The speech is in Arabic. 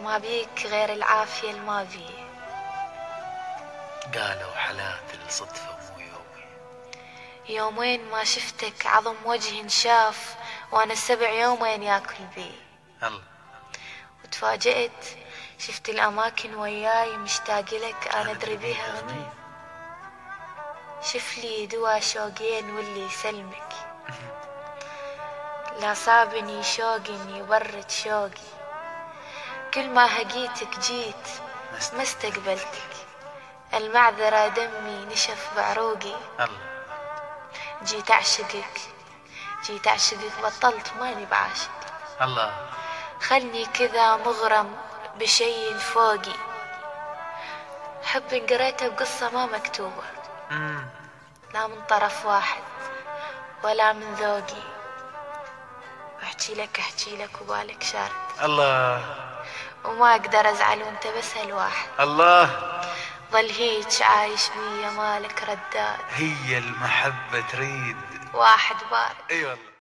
ما بيك غير العافية الما بي. قالوا حالات الصدفة مو يومي. يومين ما شفتك عظم وجه انشاف، وانا 7 يومين ياكل بي. الله. وتفاجئت شفت الاماكن وياي مشتاق لك انا ادري بيها غني. شف لي دوا شوقين واللي يسلمك. لا صابني شوقي يبرد شوقي، كل ما هقيتك جيت ما استقبلتك. المعذرة دمي نشف بعروقي. الله. جيت أعشقك بطلت ماني بعاشق. الله. خلني كذا مغرم بشي فوقي، حب قريته بقصة ما مكتوبة. لا من طرف واحد ولا من ذوقي. احكي لك وبالك شارد. الله. وما اقدر ازعل وانت بس هالواحد. الله. ظل هيج عايش بيا مالك رداد. هي المحبة تريد واحد بارد. اي والله.